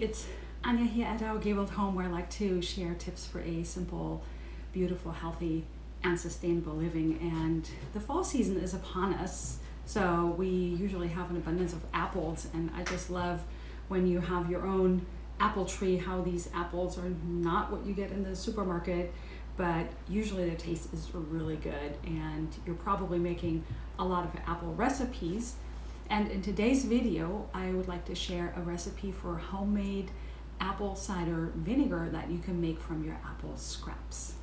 it's Anya here at Our Gabled Home, where I like to share tips for a simple, beautiful, healthy, and sustainable living. And the fall season is upon us, so we usually have an abundance of apples, and I just love when you have your own apple tree, how these apples are not what you get in the supermarket, but usually their taste is really good, and you're probably making a lot of apple recipes. And in today's video, I would like to share a recipe for homemade apple cider vinegar that you can make from your apple scraps.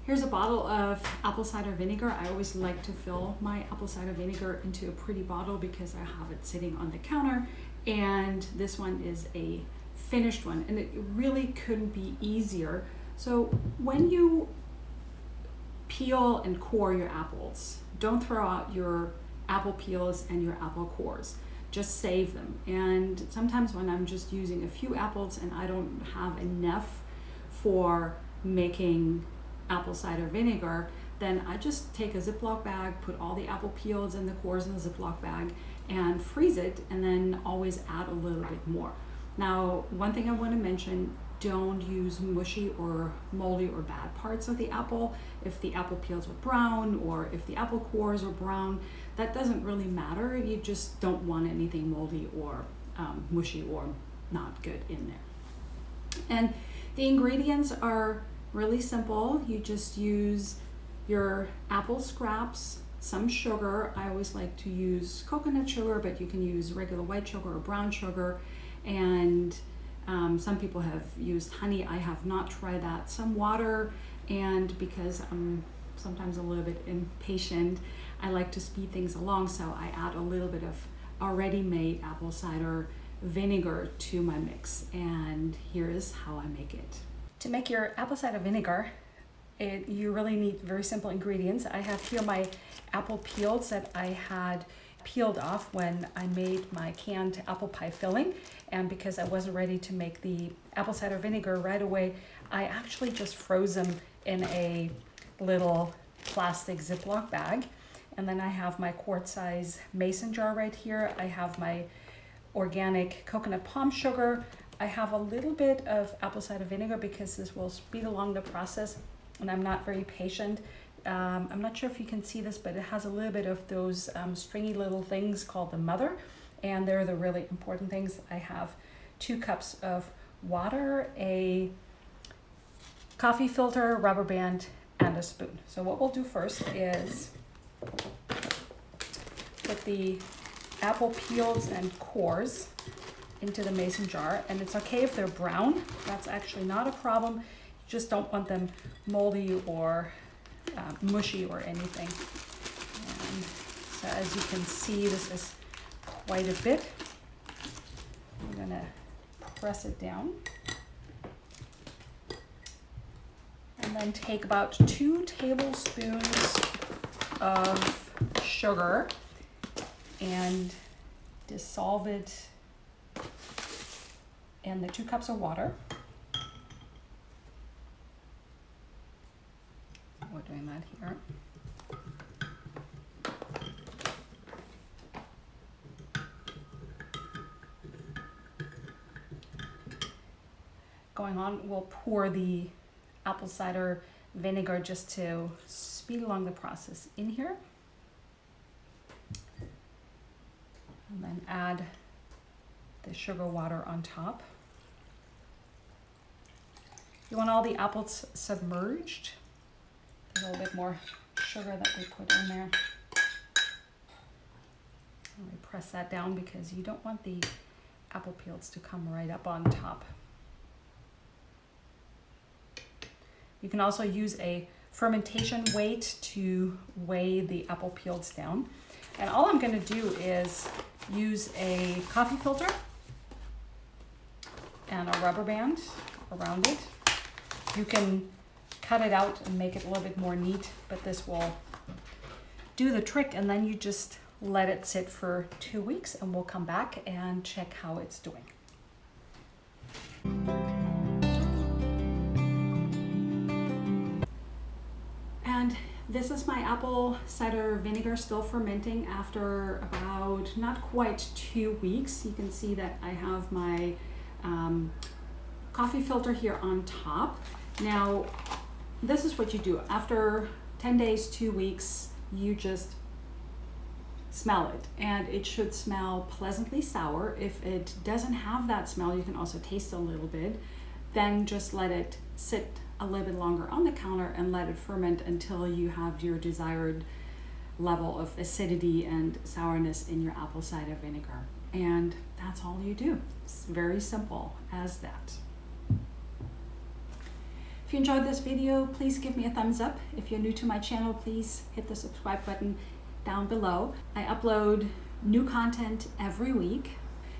Here's a bottle of apple cider vinegar. I always like to fill my apple cider vinegar into a pretty bottle because I have it sitting on the counter, and this one is a finished one, and it really couldn't be easier. So when you peel and core your apples, don't throw out your apple peels and your apple cores. Just save them. And sometimes when I'm just using a few apples and I don't have enough for making apple cider vinegar, then I just take a Ziploc bag, put all the apple peels and the cores in the Ziploc bag and freeze it, and then always add a little bit more. Now, one thing I want to mention, don't use mushy or moldy or bad parts of the apple. If the apple peels are brown or if the apple cores are brown, that doesn't really matter. You just don't want anything moldy or mushy or not good in there. And the ingredients are really simple. You just use your apple scraps, some sugar. I always like to use coconut sugar, but you can use regular white sugar or brown sugar. And some people have used honey. I have not tried that. Some water, and because I'm sometimes a little bit impatient, I like to speed things along, so I add a little bit of already made apple cider vinegar to my mix. And here is how I make it. To make your apple cider vinegar, you really need very simple ingredients. I have here my apple peels that I had peeled off when I made my canned apple pie filling. And because I wasn't ready to make the apple cider vinegar right away, I actually just froze them in a little plastic Ziploc bag. And then I have my quart-size mason jar right here. I have my organic coconut palm sugar. I have a little bit of apple cider vinegar because this will speed along the process, and I'm not very patient. I'm not sure if you can see this, but it has a little bit of those stringy little things called the mother, and they're the really important things. I have 2 cups of water, a coffee filter, rubber band, and a spoon. So what we'll do first is put the apple peels and cores into the mason jar, and it's okay if they're brown. That's actually not a problem. You just don't want them moldy or mushy or anything. And so as you can see, this is quite a bit. I'm gonna press it down and then take about 2 tablespoons of sugar and dissolve it and the 2 cups of water. We're doing that here. Going on, we'll pour the apple cider vinegar just to speed along the process in here. And then add the sugar water on top. You want all the apples submerged. A little bit more sugar that we put in there. And we press that down because you don't want the apple peels to come right up on top. You can also use a fermentation weight to weigh the apple peels down. And all I'm going to do is use a coffee filter and a rubber band around it. You can cut it out and make it a little bit more neat, but this will do the trick. And then you just let it sit for 2 weeks and we'll come back and check how it's doing. And this is my apple cider vinegar still fermenting after about not quite 2 weeks. You can see that I have my coffee filter here on top. Now, this is what you do. After 10 days, 2 weeks, you just smell it, and it should smell pleasantly sour. If it doesn't have that smell, you can also taste a little bit. Then just let it sit a little bit longer on the counter and let it ferment until you have your desired level of acidity and sourness in your apple cider vinegar. And that's all you do. It's very simple as that. If you enjoyed this video, please give me a thumbs up. If you're new to my channel, please hit the subscribe button down below. I upload new content every week.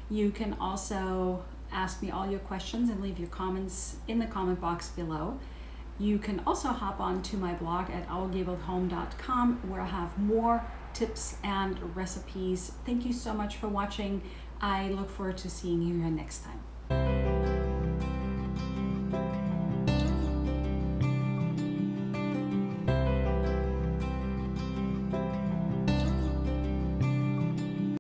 You can also ask me all your questions and leave your comments in the comment box below. You can also hop on to my blog at owlgabled.home, where I have more tips and recipes. Thank you so much for watching. I look forward to seeing you here next time.